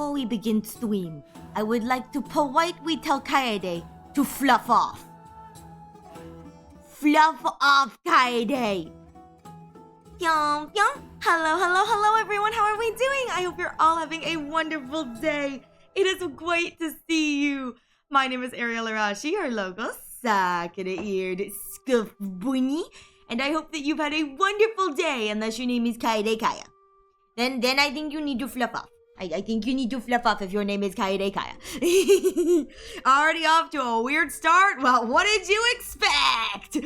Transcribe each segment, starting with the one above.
before we begin stream, I would like to politely tell Kaede to fluff off. Fluff off, Kaede! Pyong, pyong. Hello everyone, how are we doing? I hope you're all having a wonderful day. It is great to see you. My name is Ariel Arashi, your local sakura-eared scuff bunny, and I hope that you've had a wonderful day unless your name is Kaede Kaya. Then I think you need to fluff off. I think you need to fluff off if your name is Kaede Kaya. Already off to a weird start? Well, what did you expect?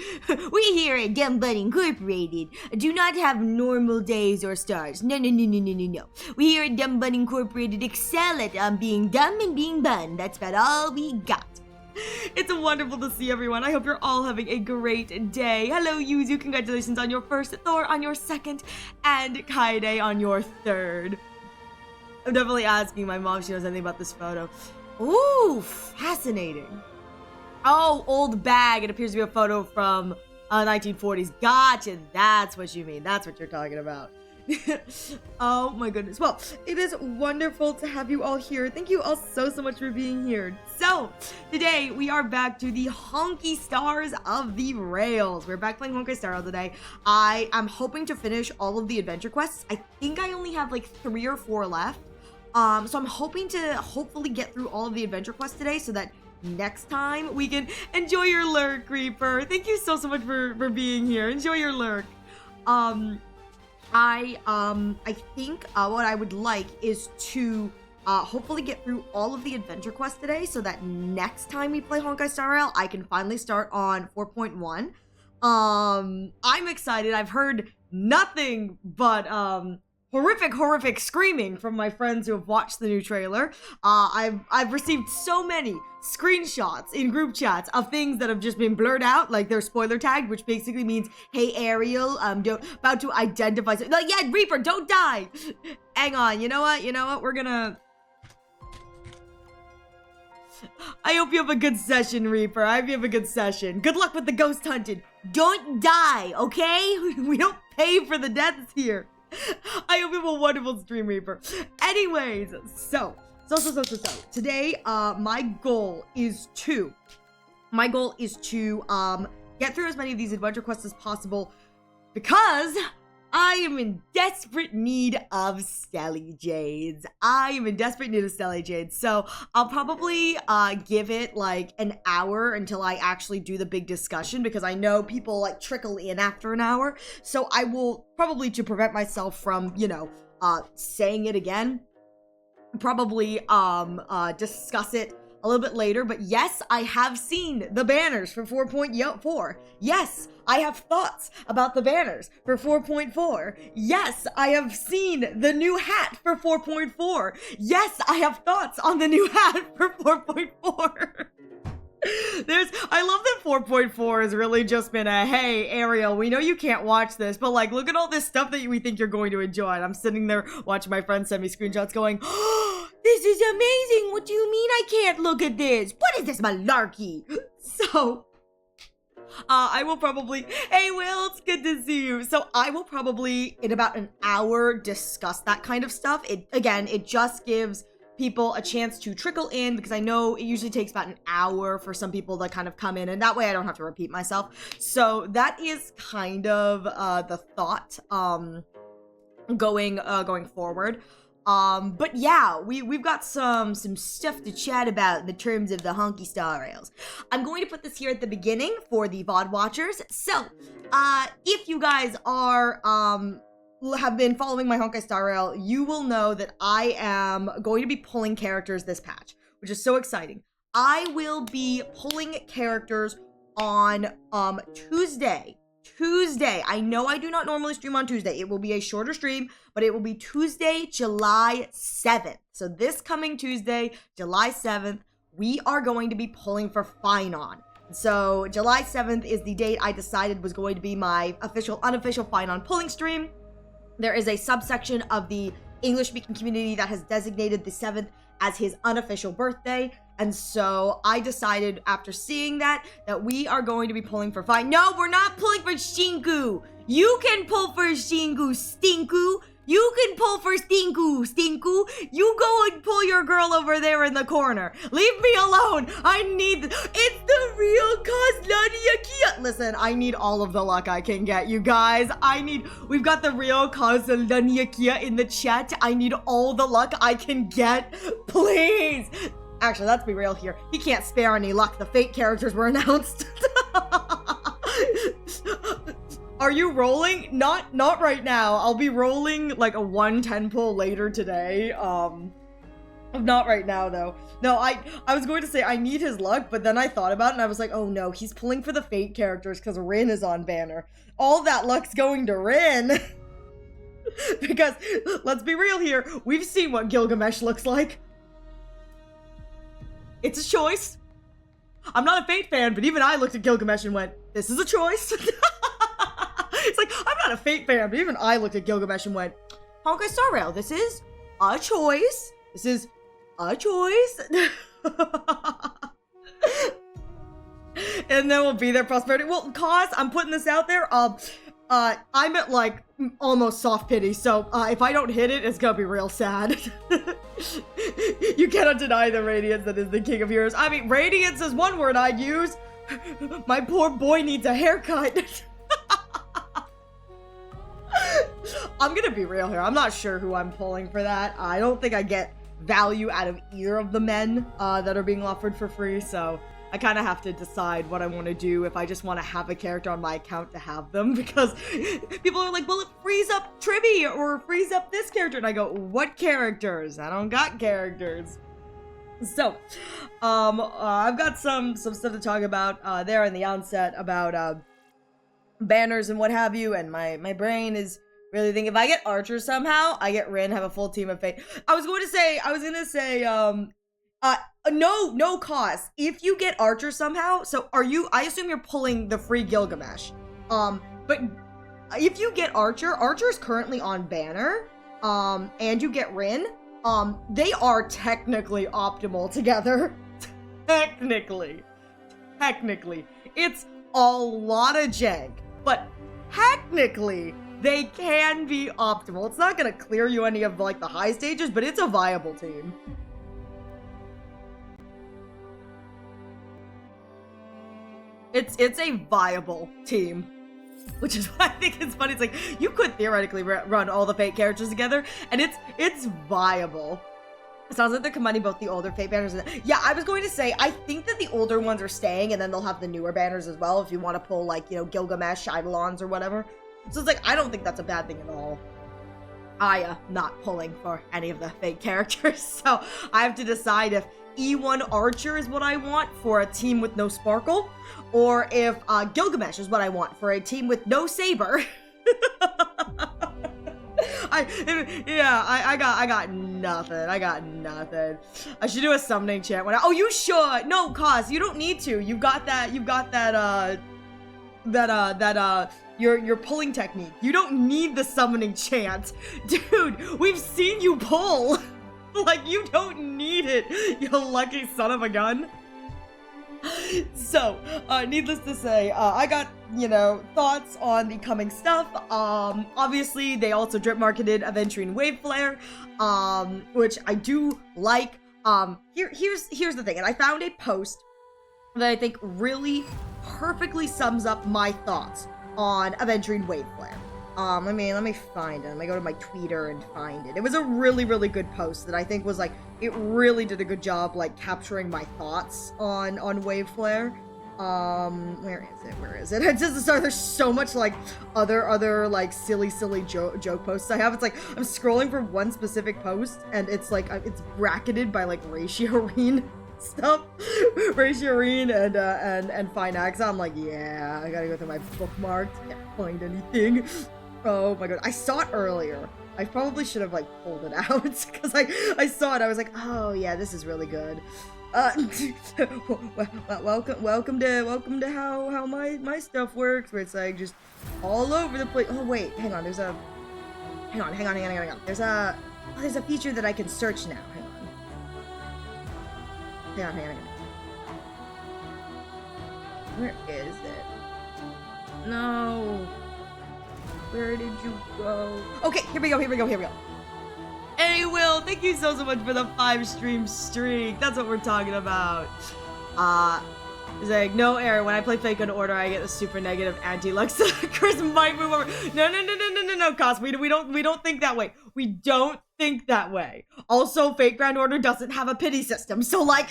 We here at Dumb Bun Incorporated do not have normal days or stars. No. We here at Dumb Bun Incorporated excel at being dumb and being bun. That's about all we got. It's wonderful to see everyone. I hope you're all having a great day. Hello, Yuzu. Congratulations on your first, Thor on your second, and Kaede on your third. I'm definitely asking my mom if she knows anything about this photo. Ooh, fascinating. Oh, old bag. It appears to be a photo from 1940s. Gotcha. That's what you mean. That's what you're talking about. Oh my goodness. Well, it is wonderful to have you all here. Thank you all so much for being here. So, today we are back to the Honky Stars of the Rails. We're back playing Honkai Star Rail today. I am hoping to finish all of the adventure quests. I think I only have like 3 or 4 left. So I'm hoping to hopefully get through all of the adventure quests today so that next time we can enjoy your lurk, Reaper. Thank you so much for being here. Enjoy your lurk. I think what I would like is to hopefully get through all of the adventure quests today so that next time we play Honkai Star Rail, I can finally start on 4.1. I'm excited. I've heard nothing but horrific screaming from my friends who have watched the new trailer. I've received so many screenshots in group chats of things that have just been blurred out, like they're spoiler tagged, which basically means, hey Ariel, about to identify, like, yeah, Reaper, don't die. Hang on, you know what, we're gonna, I hope you have a good session, Reaper. I hope you have a good session. Good luck with the ghost hunted. Don't die, okay? We don't pay for the deaths here. I hope you have a wonderful stream, Reaper. Anyways, so today, my goal is to get through as many of these adventure quests as possible because I am in desperate need of Stelly Jades. So I'll probably give it like an hour until I actually do the big discussion because I know people like trickle in after an hour. So I will probably, to prevent myself from, saying it again, probably discuss it a little bit later. But yes, I have seen the banners for 4.4. Yes, I have thoughts about the banners for 4.4. Yes, I have seen the new hat for 4.4. Yes, I have thoughts on the new hat for 4.4. I love that 4.4 has really just been a, hey, Ariel, we know you can't watch this, but like, look at all this stuff that we think you're going to enjoy. And I'm sitting there watching my friends send me screenshots going, oh, this is amazing. What do you mean I can't look at this? What is this malarkey? So, I will probably, hey Will, it's good to see you. So I will probably, in about an hour, discuss that kind of stuff. It just gives people a chance to trickle in because I know it usually takes about an hour for some people to kind of come in, and that way I don't have to repeat myself. So that is kind of the thought going forward. But yeah, we've got some stuff to chat about in the terms of the Honky Star Rails. I'm going to put this here at the beginning for the VOD watchers. So, if you guys are have been following my Honkai Star Rail, you will know that I am going to be pulling characters this patch, which is so exciting. I will be pulling characters on Tuesday. I know I do not normally stream on Tuesday. It will be a shorter stream, but it will be Tuesday, July 7th. So this coming Tuesday, July 7th, we are going to be pulling for Finon. So July 7th is the date I decided was going to be my unofficial Finon pulling stream. There is a subsection of the English-speaking community that has designated the 7th as his unofficial birthday. And so I decided after seeing that we are going to be pulling for No, we're not pulling for Shinku. You can pull for Shinku, Stinku. You can pull for Stinku. Stinku, you go and pull your girl over there in the corner. Leave me alone. I need... It's the real Kozlania Kia. Listen, I need all of the luck I can get, you guys. We've got the real Kozlania Kia in the chat. I need all the luck I can get. Please. Actually, let's be real here. He can't spare any luck. The fate characters were announced. Are you rolling? Not right now. I'll be rolling like a 110 pull later today. Not right now though. No, I was going to say I need his luck, but then I thought about it and I was like, oh no, he's pulling for the fate characters because Rin is on banner. All that luck's going to Rin. Because let's be real here. We've seen what Gilgamesh looks like. It's a choice. I'm not a fate fan, but even I looked at Gilgamesh and went, this is a choice. It's like, I'm not a fate fan, but even I looked at Gilgamesh and went, Honkai Star Rail, this is a choice. This is a choice. And then we'll be there, prosperity. Well, cause I'm putting this out there. I'm at like almost soft pity, so if I don't hit it, it's gonna be real sad. You cannot deny the radiance that is the king of heroes. I mean, radiance is one word I'd use. My poor boy needs a haircut. I'm gonna be real here. I'm not sure who I'm pulling for that. I don't think I get value out of either of the men that are being offered for free, so I kind of have to decide what I want to do, if I just want to have a character on my account to have them, because people are like, well, it frees up Tribby or frees up this character, and I go, what characters? I don't got characters. So, I've got some stuff to talk about there in the onset about banners and what have you, and my brain is really thinking if I get Archer somehow, I get Rin, have a full team of Fate. I was gonna say, no cause. If you get Archer somehow, so I assume you're pulling the free Gilgamesh. But if you get Archer's currently on banner, and you get Rin, they are technically optimal together. Technically. It's a lot of jank, but technically, they can be optimal. It's not gonna clear you any of like the high stages, but it's a viable team. It's a viable team, which is why I think it's funny. It's like, you could theoretically run all the Fate characters together, and it's viable. It sounds like they're combining both the older Fate banners and yeah, I was going to say, I think that the older ones are staying, and then they'll have the newer banners as well if you want to pull, like, you know, Gilgamesh, Eidolons, or whatever. So it's like, I don't think that's a bad thing at all. I am not pulling for any of the Fate characters, so I have to decide if E1 Archer is what I want for a team with no sparkle, or if Gilgamesh is what I want for a team with no saber. I got nothing. I got nothing. I should do a summoning chant when oh, you should. No, cause you don't need to. You've got that your pulling technique. You don't need the summoning chant. Dude, we've seen you pull. Like, you don't need it, you lucky son of a gun. So, needless to say, I got, you know, thoughts on the coming stuff. Obviously, they also drip marketed Aventurine Wave Flare, which I do like. Here's the thing, and I found a post that I think really perfectly sums up my thoughts on Aventurine Wave Flare. Let me find it. Let me go to my Twitter and find it. It was a really, really good post that I think was like, it really did a good job, like, capturing my thoughts on Wave Flare. Where is it? It's just, sorry, there's so much, like, other like, silly joke posts I have. It's like, I'm scrolling for one specific post, and it's like, it's bracketed by, like, Ratioarene stuff. Ratioarene and Fine Axa. I'm like, yeah, I gotta go through my bookmarks. Can't find anything. Oh my god, I saw it earlier. I probably should have, like, pulled it out, because I saw it, I was like, oh yeah, this is really good. Welcome to how my stuff works, where it's like just all over the place. Oh wait, hang on, hang on. There's a feature that I can search now. Hang on. Where is it? No. Where did you go? Okay, here we go. Hey, Will, thank you so much for the 5-stream streak. That's what we're talking about. He's like, no, Aaron, when I play Fake Gun Order, I get the super negative anti-Lux. Chris might move over. No, Cos, we don't think that way. We don't think that way. Also, Fake Grand Order doesn't have a pity system, so like,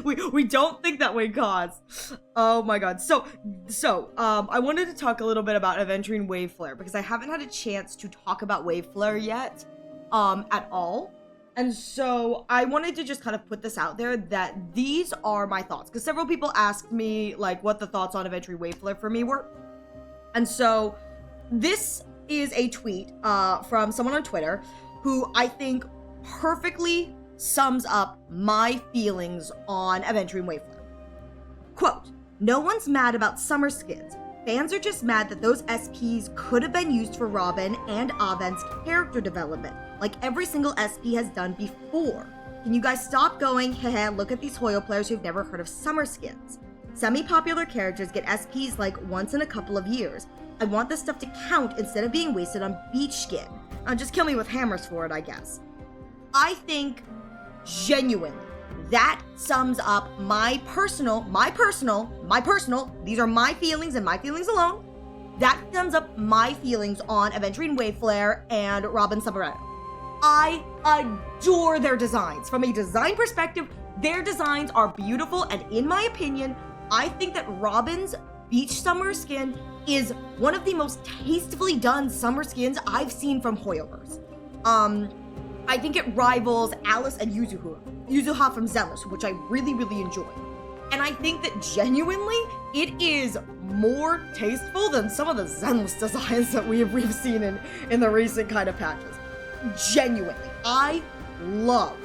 we don't think that way, Cos. Oh my god. So, I wanted to talk a little bit about Avenging Wave Flare, because I haven't had a chance to talk about Wave Flare yet, at all. And so I wanted to just kind of put this out there that these are my thoughts, because several people asked me like what the thoughts on Avenging Wave Flare for me were. And so this is a tweet from someone on Twitter who I think perfectly sums up my feelings on Avenging Wave Flare. Quote, "No one's mad about summer skins. Fans are just mad that those SPs could have been used for Robin and Aven's character development, like every single SP has done before. Can you guys stop going, haha, look at these Hoyo players who've never heard of summer skins. Semi-popular characters get SPs like once in a couple of years. I want this stuff to count instead of being wasted on beach skin. Just kill me with hammers for it, I guess." I think, genuinely, that sums up my personal, these are my feelings and my feelings alone. That sums up my feelings on Avenging Wave Flare and Robin Submarino. I adore their designs. From a design perspective, their designs are beautiful, and in my opinion, I think that Robin's beach summer skin is one of the most tastefully done summer skins I've seen from Hoyoverse. I think it rivals Alice and Yuzuha from Zenless, which I really, really enjoy. And I think that genuinely, it is more tasteful than some of the Zenless designs that we've seen in the recent kind of patches. Genuinely, I love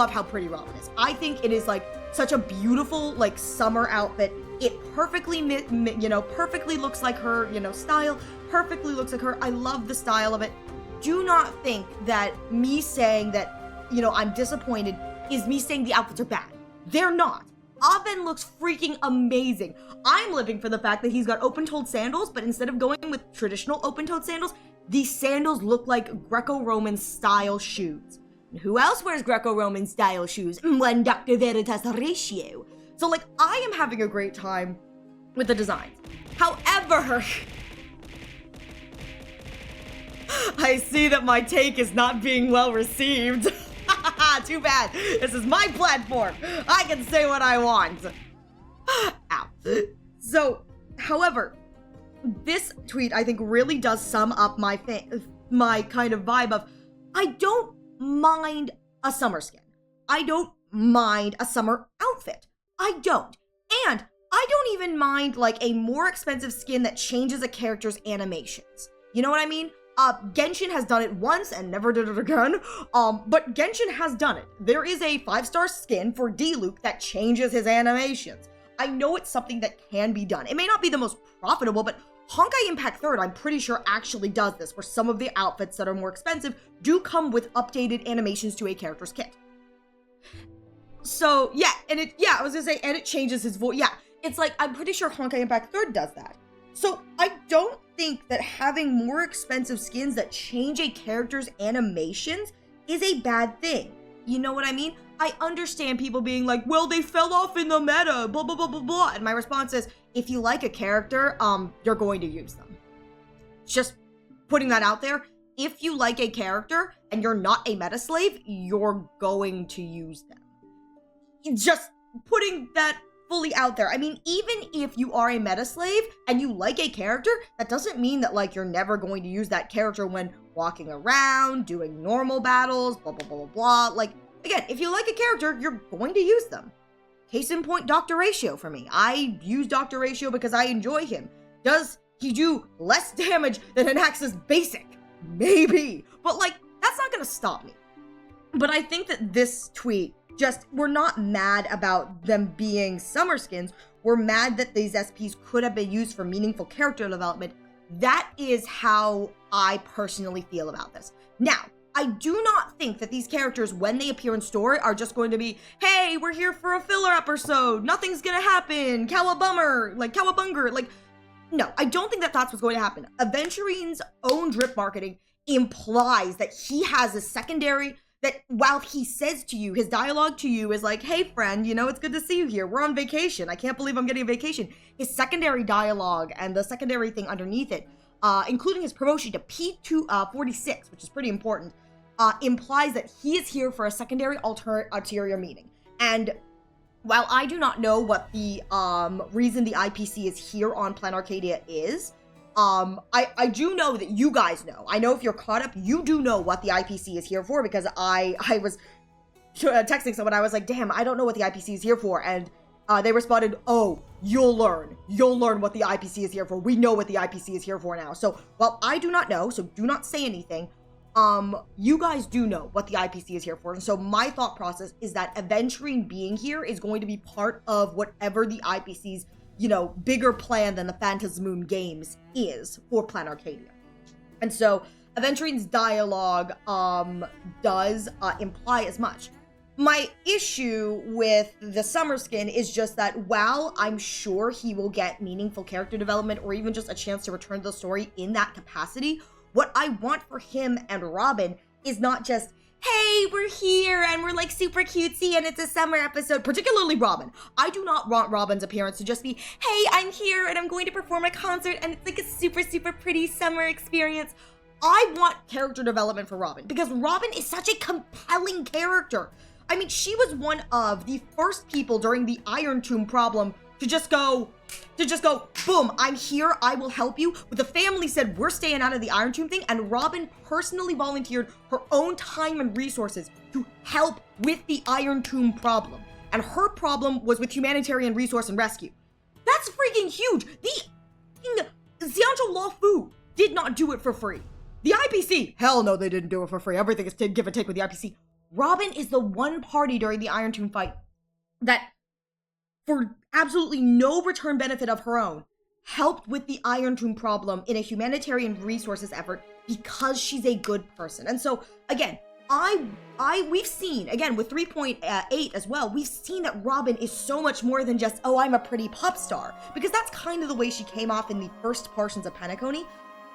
how pretty Robin is. I think it is like such a beautiful like summer outfit. It perfectly, perfectly looks like her, style, perfectly looks like her. I love the style of it. Do not think that me saying that, I'm disappointed is me saying the outfits are bad. They're not. Aven looks freaking amazing. I'm living for the fact that he's got open-toed sandals, but instead of going with traditional open-toed sandals, these sandals look like Greco-Roman style shoes. And who else wears Greco-Roman style shoes? One Dr. Veritas Ratio. So like, I am having a great time with the designs. However, I see that my take is not being well received. Too bad. This is my platform. I can say what I want. Ow. So, however, this tweet I think really does sum up my kind of vibe of, I don't mind a summer skin. I don't mind a summer outfit. I don't. And I don't even mind like a more expensive skin that changes a character's animations. You know what I mean? Genshin has done it once and never did it again. But Genshin has done it. There is a 5-star skin for D-Luke that changes his animations. I know it's something that can be done. It may not be the most profitable, but Honkai Impact 3rd, I'm pretty sure, actually does this, where some of the outfits that are more expensive do come with updated animations to a character's kit. So, yeah, I was gonna say, and it changes his voice. Yeah, it's like, I'm pretty sure Honkai Impact 3rd does that. So, I don't think that having more expensive skins that change a character's animations is a bad thing. You know what I mean? I understand people being like, well, they fell off in the meta, blah, blah, blah, blah, blah. And my response is, if you like a character, you're going to use them. Just putting that out there. If you like a character and you're not a meta slave, you're going to use them. Just putting that fully out there. I mean, even if you are a meta slave and you like a character, that doesn't mean that like you're never going to use that character when walking around, doing normal battles, blah, blah, blah, blah, blah. Like, again, if you like a character, you're going to use them. Case in point, Dr. Ratio for me. I use Dr. Ratio because I enjoy him. Does he do less damage than an Axis basic? Maybe. But like, that's not gonna stop me. But I think that this tweet, we're not mad about them being summer skins. We're mad that these SPs could have been used for meaningful character development. That is how I personally feel about this. Now, I do not think that these characters, when they appear in story, are just going to be, hey, we're here for a filler episode, nothing's gonna happen, cowabunga. Like, No, I don't think that that's what's going to happen. Aventurine's own drip marketing implies that he has a secondary, that while he says to you, his dialogue to you is like, hey friend, you know, it's good to see you here. We're on vacation. I can't believe I'm getting a vacation. His secondary dialogue and the secondary thing underneath it, including his promotion to P246, which is pretty important, implies that he is here for a secondary ulterior meaning. And while I do not know what the reason the IPC is here on Plan Arcadia is, I do know that you guys know. I know if you're caught up, you do know what the IPC is here for, because I was texting someone. I was like, damn, I don't know what the IPC is here for. And they responded, oh, you'll learn what the IPC is here for. We know what the IPC is here for now. So while I do not know, so do not say anything, you guys do know what the IPC is here for. And so my thought process is that Aventurine being here is going to be part of whatever the IPC's, you know, bigger plan than the Phantasmoon games is for Plan Arcadia. And so Aventurine's dialogue does imply as much. My issue with the summer skin is just that while I'm sure he will get meaningful character development or even just a chance to return to the story in that capacity, what I want for him and Robin is not just, hey, we're here and we're like super cutesy and it's a summer episode, particularly Robin. I do not want Robin's appearance to just be, hey, I'm here and I'm going to perform a concert and it's like a super, super pretty summer experience. I want character development for Robin because Robin is such a compelling character. I mean, she was one of the first people during the Iron Tomb problem to just go, boom, I'm here, I will help you. But the family said, we're staying out of the Iron Tomb thing, and Robin personally volunteered her own time and resources to help with the Iron Tomb problem. And her problem was with humanitarian resource and rescue. That's freaking huge. The Xianzhou Law Fu did not do it for free. The IPC, hell no, they didn't do it for free. Everything is give and take with the IPC. Robin is the one party during the Iron Tomb fight that, for absolutely no return benefit of her own, helped with the Iron Tomb problem in a humanitarian resources effort because she's a good person. And so, again, we've seen, again, with 3.8 as well, we've seen that Robin is so much more than just, oh, I'm a pretty pop star. Because that's kind of the way she came off in the first portions of Penacony.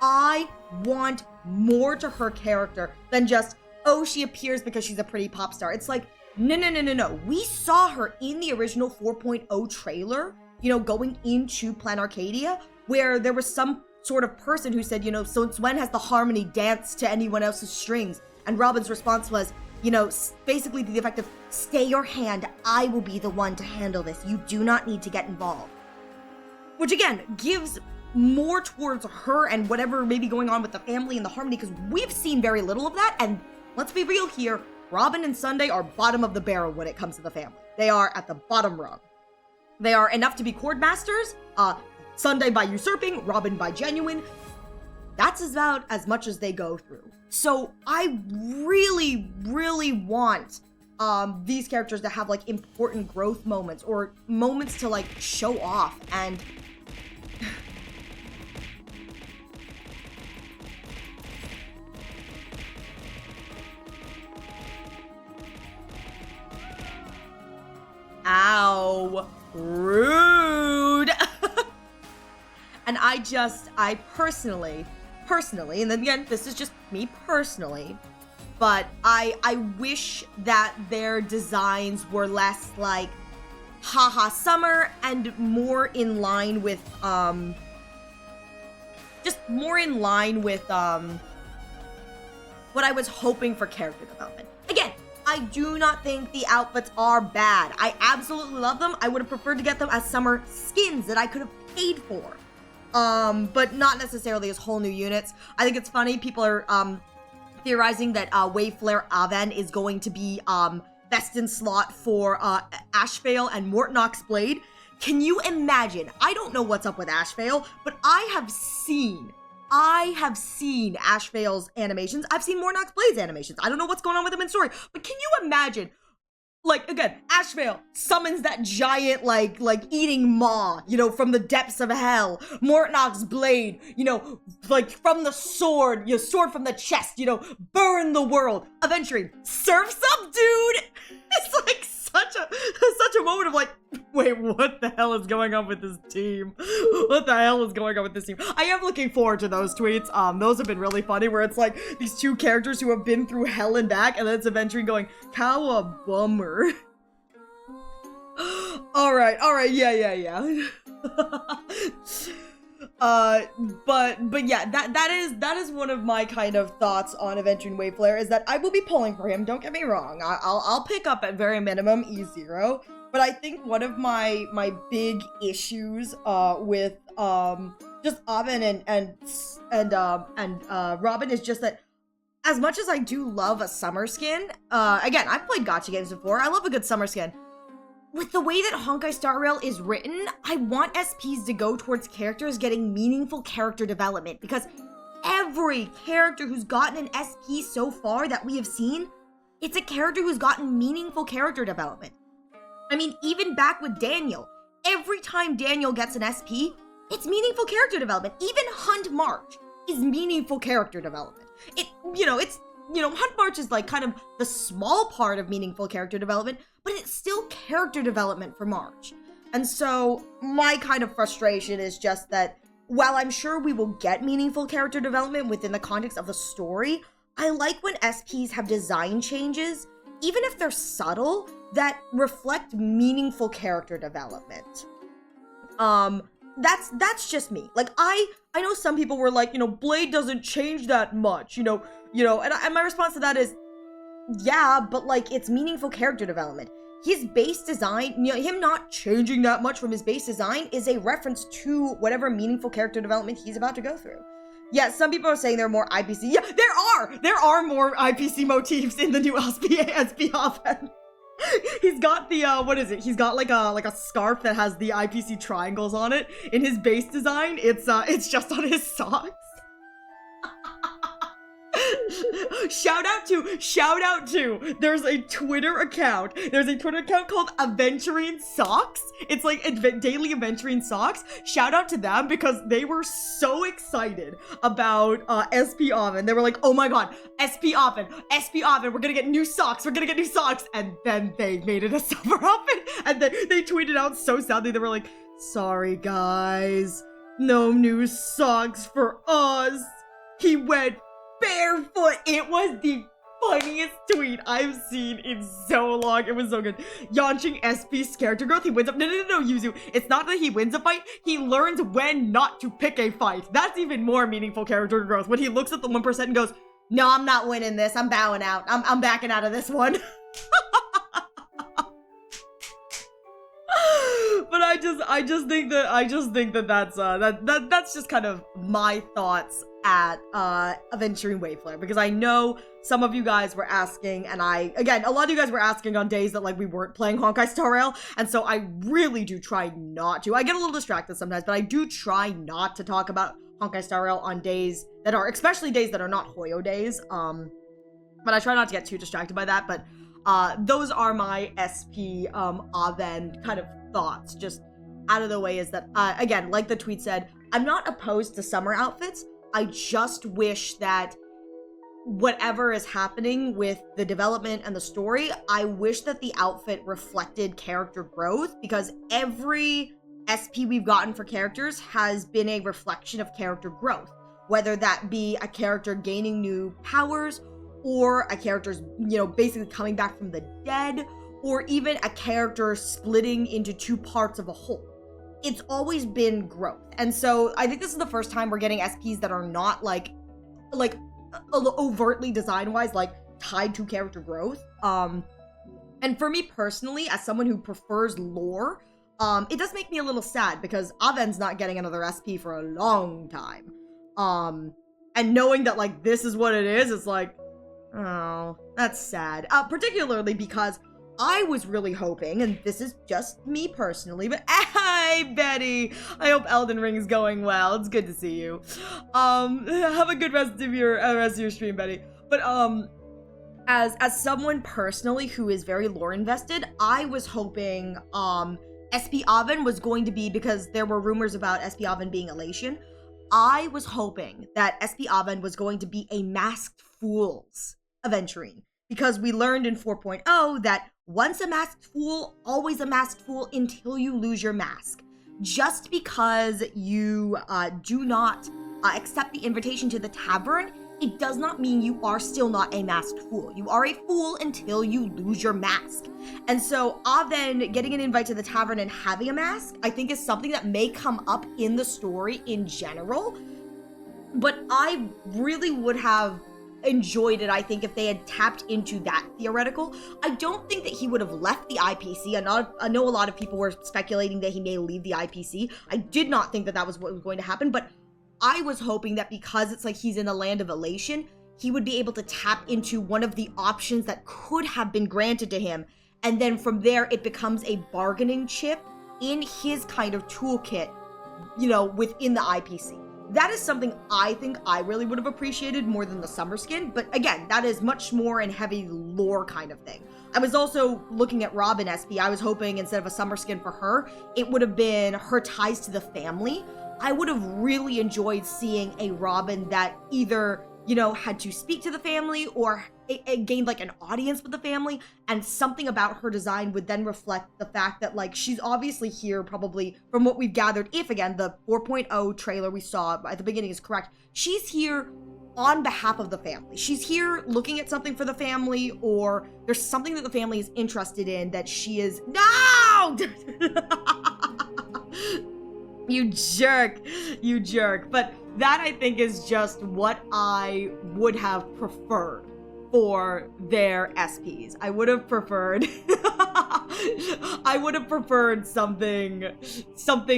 I want more to her character than just, oh, she appears because she's a pretty pop star. It's like, no. We saw her in the original 4.0 trailer, you know, going into Plan Arcadia, where there was some sort of person who said, you know, since when has the harmony danced to anyone else's strings? And Robin's response was, you know, basically to the effect of, stay your hand, I will be the one to handle this. You do not need to get involved. Which again, gives more towards her and whatever may be going on with the family and the harmony, because we've seen very little of that. And let's be real here, Robin and Sunday are bottom of the barrel when it comes to the family. They are at the bottom rung. They are enough to be Chord Masters, Sunday by usurping, Robin by genuine. That's about as much as they go through. So I really, really want these characters to have like important growth moments or moments to like show off. And ow, rude. And I personally, and then again, this is just me personally, but I wish that their designs were less like haha summer and more in line with what I was hoping for character development. Again, I do not think the outfits are bad. I absolutely love them. I would have preferred to get them as summer skins that I could have paid for. But not necessarily as whole new units. I think it's funny, people are theorizing that Waveflare Aven is going to be best in slot for Ashvale and Mortnox Blade. Can you imagine? I don't know what's up with Ashvale, but I have seen Ashvale's animations. I've seen Mortnox Blade's animations. I don't know what's going on with them in story, but can you imagine? Like, again, Ashvale summons that giant, like eating maw, you know, from the depths of hell. Mortnox Blade, you know, like, from the sword, you know, sword from the chest, you know, burn the world. Aventurine, surf's up, dude! It's like such a moment of like, wait, what the hell is going on with this team? What the hell is going on with this team? I am looking forward to those tweets. Those have been really funny, where it's like these two characters who have been through hell and back, and then it's Aventurine going, "Cowabummer." All right, yeah. But yeah, that is one of my kind of thoughts on Aventurine Waveflare, is that I will be pulling for him. Don't get me wrong. I'll pick up at very minimum E0. But I think one of my big issues with just Aven and Robin is just that, as much as I do love a summer skin, again, I've played gacha games before. I love a good summer skin. With the way that Honkai Star Rail is written, I want SPs to go towards characters getting meaningful character development, because every character who's gotten an SP so far that we have seen, it's a character who's gotten meaningful character development. I mean, even back with Daniel, every time Daniel gets an SP, it's meaningful character development. Even Hunt March is meaningful character development. Hunt March is like kind of the small part of meaningful character development, but it's still character development for March. And so my kind of frustration is just that while I'm sure we will get meaningful character development within the context of the story, I like when SPs have design changes, even if they're subtle, that reflect meaningful character development. That's just me. Like, I know some people were like, Blade doesn't change that much, and my response to that is, yeah, but like, it's meaningful character development. His base design, him not changing that much from his base design is a reference to whatever meaningful character development he's about to go through. Yeah, some people are saying there are more IPC. Yeah, there are more IPC motifs in the new SP offense. He's got the what is it? He's got like a scarf that has the IPC triangles on it. In his base design, it's just on his socks. Shout out to there's a Twitter account called Aventurine Socks. It's like daily Aventurine Socks. Shout out to them, because they were so excited about SP Oven. They were like, oh my god, SP Oven, we're gonna get new socks, and then they made it a summer outfit, and then they tweeted out so sadly, they were like, sorry guys, no new socks for us. He went barefoot. It was the funniest tweet I've seen in so long. It was so good. Yanching SP's character growth. He wins up. No, Yuzu. It's not that he wins a fight. He learns when not to pick a fight. That's even more meaningful character growth. When he looks at the 1% and goes, no, I'm not winning this. I'm bowing out. I'm backing out of this one. But I just think that that's just kind of my thoughts at Aventurine Waveflare, because I know some of you guys were asking, and a lot of you guys were asking on days that like we weren't playing Honkai Star Rail, and so I really do try not to. I get a little distracted sometimes, but I do try not to talk about Honkai Star Rail on days that are, especially days that are not Hoyo days. But I try not to get too distracted by that. But those are my SP Aven kind of thoughts, just out of the way, is that again, like the tweet said, I'm not opposed to summer outfits. I just wish that whatever is happening with the development and the story, I wish that the outfit reflected character growth, because every SP we've gotten for characters has been a reflection of character growth, whether that be a character gaining new powers, or a character's, basically coming back from the dead, or even a character splitting into two parts of a whole. It's always been growth. And so I think this is the first time we're getting SPs that are not like overtly design-wise, like tied to character growth. And for me personally, as someone who prefers lore, it does make me a little sad, because Aven's not getting another SP for a long time. And knowing that like this is what it is, it's like, oh, that's sad. Particularly because I was really hoping, and this is just me personally, but hey, Betty! I hope Elden Ring's going well. It's good to see you. Have a good rest of your stream, Betty. But as someone personally who is very lore invested, I was hoping SP Aven was going to be, because there were rumors about SP Aven being Elation. I was hoping that SP Aven was going to be a masked fool's Aventurine, because we learned in 4.0 that once a masked fool, always a masked fool until you lose your mask. just because you do not accept the invitation to the tavern, it does not mean you are still not a masked fool. You are a fool until you lose your mask. And so Aven getting an invite to the tavern and having a mask, I think is something that may come up in the story in general. But I really would have enjoyed it, I think, if they had tapped into that theoretical. I don't think that he would have left the IPC. I know a lot of people were speculating that he may leave the IPC. I did not think that that was what was going to happen, but I was hoping that because it's like he's in a land of elation, he would be able to tap into one of the options that could have been granted to him, and then from there it becomes a bargaining chip in his kind of toolkit, you know, within the IPC. That is something I think I really would have appreciated more than the summer skin, but again, that is much more in heavy lore kind of thing. I was also looking at Robin SP. I was hoping instead of a summer skin for her, it would have been her ties to the family. I would have really enjoyed seeing a Robin that either, you know, had to speak to the family or it gained like an audience with the family, and something about her design would then reflect the fact that like she's obviously here probably from what we've gathered, if again the 4.0 trailer we saw at the beginning is correct, she's here on behalf of the family. She's here looking at something for the family, or there's something that the family is interested in that she is no you jerk. But that I think is just what I would have preferred for their SPs. I would have preferred something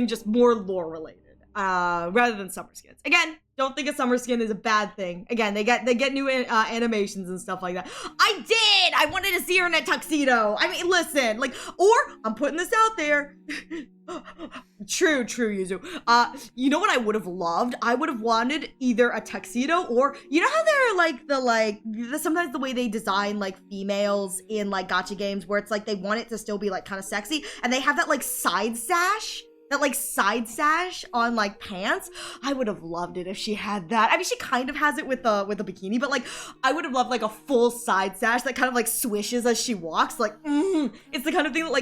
just more lore related rather than summer skins. Again, don't think a summer skin is a bad thing. Again, they get new animations and stuff like that. I wanted to see her in a tuxedo. I mean, listen, like, or I'm putting this out there. True, Yuzu. You know what I would have loved? I would have wanted either a tuxedo, or you know how they're sometimes the way they design like females in like gacha games where it's like they want it to still be like kind of sexy, and they have that like side sash on like pants. I would have loved it if she had that. I mean, she kind of has it with a bikini, but like I would have loved like a full side sash that kind of like swishes as she walks. Like, it's the kind of thing that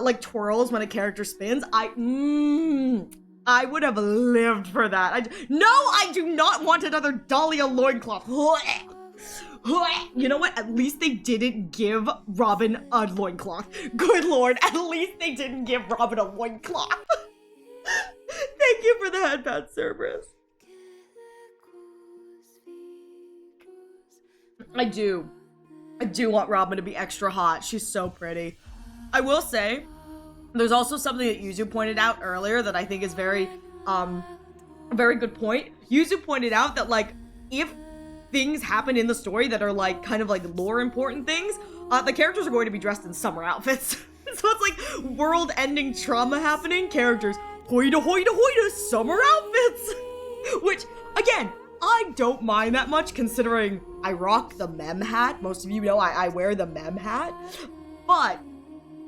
like twirls when a character spins. I would have lived for that. No, I do not want another Dahlia loincloth. You know what? At least they didn't give Robin a loincloth. Good lord, at least they didn't give Robin a loincloth. Thank you for the headband, Cerberus. I do want Robin to be extra hot. She's so pretty. I will say, there's also something that Yuzu pointed out earlier that I think is a very good point. Yuzu pointed out that like, if things happen in the story that are like kind of like lore important things, the characters are going to be dressed in summer outfits. So it's like world-ending trauma happening, characters hoida summer outfits. Which again, I don't mind that much considering I rock the mem hat. Most of you know I wear the mem hat. But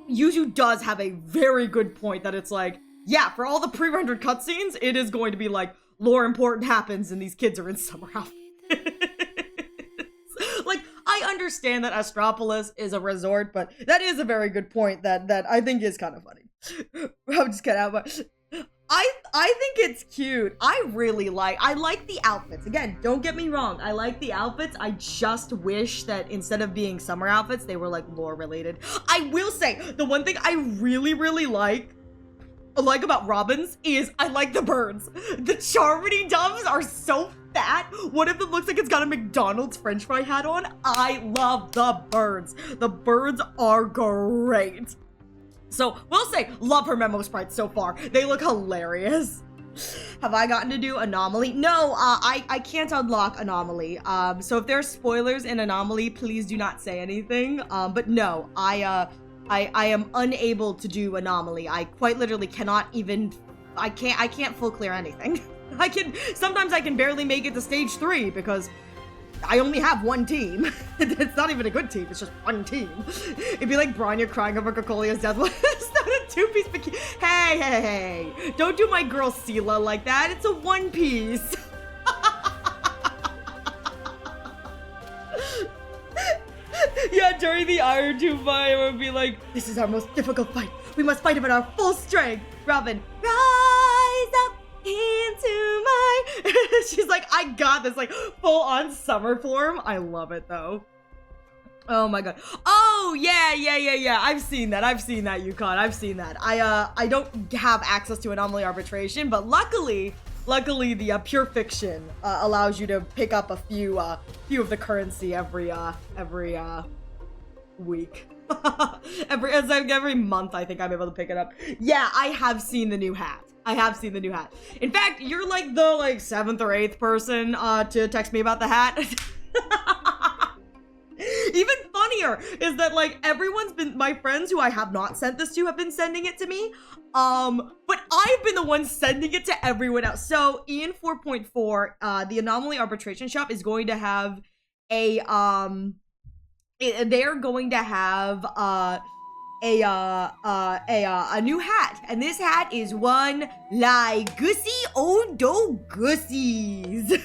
Yuzu does have a very good point that it's like, yeah, for all the pre-rendered cutscenes, it is going to be like lore important happens and these kids are in summer outfits. Like, I understand that Astropolis is a resort, but that is a very good point that I think is kind of funny. I'm just kidding, but I think it's cute. I like the outfits. Again, don't get me wrong. I like the outfits. I just wish that instead of being summer outfits, they were like lore related. I will say, the one thing I really like about Robin's is I like the birds. The Charmony doves are so fat. One of them looks like it's got a McDonald's french fry hat on. I love the birds. The birds are great. So, we'll say, love her memo sprites so far. They look hilarious. Have I gotten to do Anomaly? No, I can't unlock Anomaly. So if there's spoilers in Anomaly, please do not say anything. But no, I am unable to do Anomaly. I quite literally cannot even, I can't full clear anything. Sometimes I can barely make it to stage 3 because I only have one team. It's not even a good team, it's just one team. It'd be like Bronya crying over Kokolia's death. It's not a 2-piece bikini. Hey, don't do my girl Sela like that. It's a 1-piece. Yeah, during the Iron Tube fight, I would be like, this is our most difficult fight. We must fight him at our full strength. Robin, rise up into my... She's like, I got this, like, full-on summer form. I love it, though. Oh my god. Oh, yeah. I've seen that, Yukon. I've seen that. I don't have access to anomaly arbitration, but luckily, the pure fiction allows you to pick up a few of the currency every week. every month, I think I'm able to pick it up. Yeah, I have seen the new hat. In fact, you're like the 7th or 8th person to text me about the hat. Even funnier is that my friends who I have not sent this to have been sending it to me. But I've been the one sending it to everyone else. So in 4.4, the Anomaly Arbitration Shop is going to have a they're going to have a new hat, and this hat is one Gussy Odo Gussies.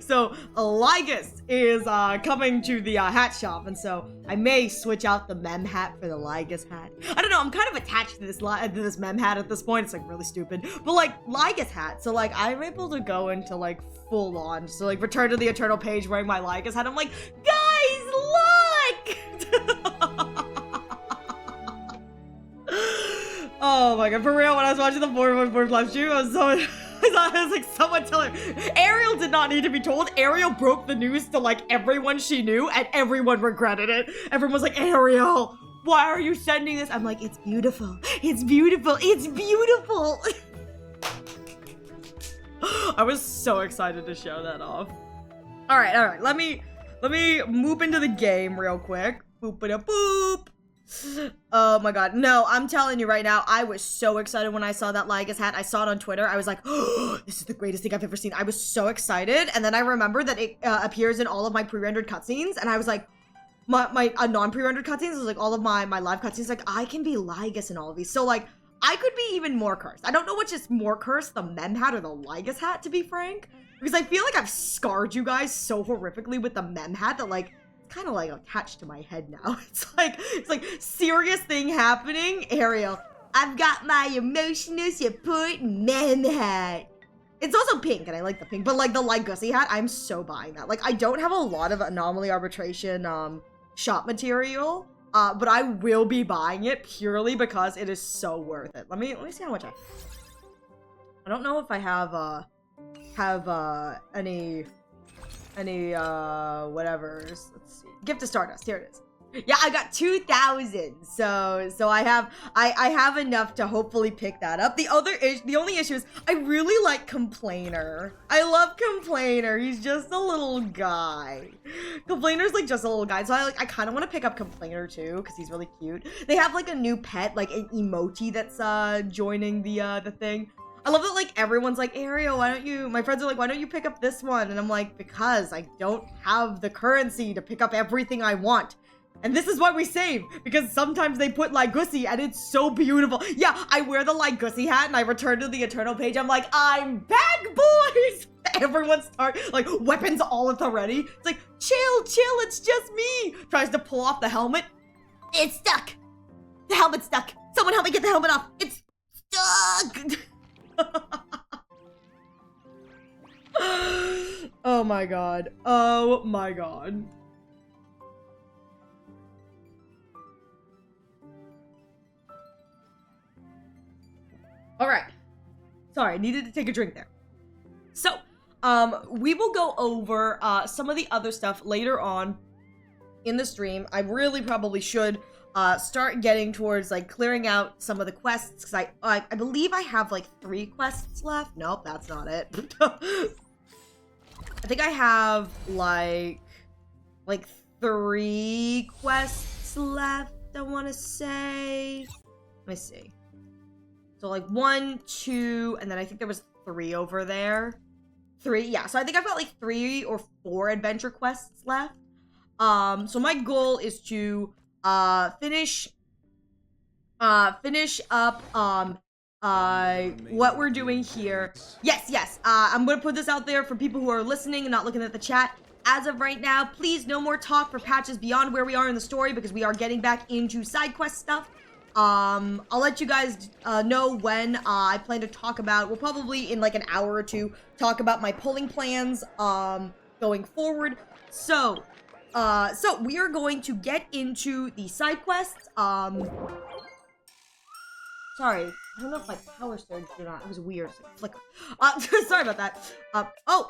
So Lygus is coming to the hat shop, and so I may switch out the mem hat for the Lygus hat. I don't know, I'm kind of attached to this mem hat at this point. It's really stupid, but Lygus hat, so I'm able to go into full on, so Return to the Eternal page wearing my Lygus hat. I'm like, guys, look! Oh my god, for real, when I was watching the 4.4 live stream, I was like, someone tell her. Ariel did not need to be told. Ariel broke the news to everyone she knew, and everyone regretted it. Everyone was like, Ariel, why are you sending this? I'm like, it's beautiful. It's beautiful. It's beautiful. I was so excited to show that off. All right. Let me move into the game real quick. Boop-a-da-boop. Oh my god, no, I'm telling you right now, I was so excited when I saw that Lygus hat. I saw it on Twitter. I was like, oh, this is the greatest thing I've ever seen. I was so excited, and then I remembered that it appears in all of my pre-rendered cutscenes, and I was like, my non-pre-rendered cutscenes was all of my live cutscenes, I can be Lygus in all of these. So I could be even more cursed. I don't know which is more cursed, the mem hat or the Lygus hat, to be frank, because I feel like I've scarred you guys so horrifically with the mem hat that kind of attached to my head now. It's serious thing happening. Ariel, I've got my emotional support mem hat. It's also pink, and I like the pink, but the Lygussy hat, I'm so buying that. I don't have a lot of anomaly arbitration shop material, but I will be buying it purely because it is so worth it. Let me see how much I don't know if I have any whatever's. Let's see. Gift of Stardust. Here it is. Yeah, I got 2,000. So I have enough to hopefully pick that up. The only issue is I really like Complainer. I love Complainer. He's just a little guy. Complainer's just a little guy. So I kind of want to pick up Complainer too because he's really cute. They have a new pet, an emoji that's joining the thing. I love that everyone's like, Ariel, why don't you, my friends are like, why don't you pick up this one? And I'm like, because I don't have the currency to pick up everything I want. And this is why we save, because sometimes they put Lygussy and it's so beautiful. Yeah, I wear the Lygussy hat and I return to the Eternal page. I'm like, I'm back, boys! Everyone start, weapons all at the ready. It's like, chill, it's just me. Tries to pull off the helmet. It's stuck. The helmet's stuck. Someone help me get the helmet off. It's stuck. Oh my god. Oh my god. Alright. Sorry, I needed to take a drink there. So, we will go over some of the other stuff later on in the stream. I really probably should start getting towards clearing out some of the quests, because I believe I have 3 quests left. Nope, that's not it. I think I have like 3 quests left, I want to say. Let me see. So 1, 2, and then I think there was 3 over there. 3, yeah. So I think I've got 3 or 4 adventure quests left. So my goal is to finish up what we're doing here. Yes. I'm gonna put this out there for people who are listening and not looking at the chat. as of right now, please no more talk for patches beyond where we are in the story because we are getting back into side quest stuff. I'll let you guys know when I plan to talk about. We'll probably in like an hour or two talk about my pulling plans going forward. So we are going to get into the side quests. Sorry, I don't know if my power surged or not. It was weird. It's like flicker. Sorry about that. Oh,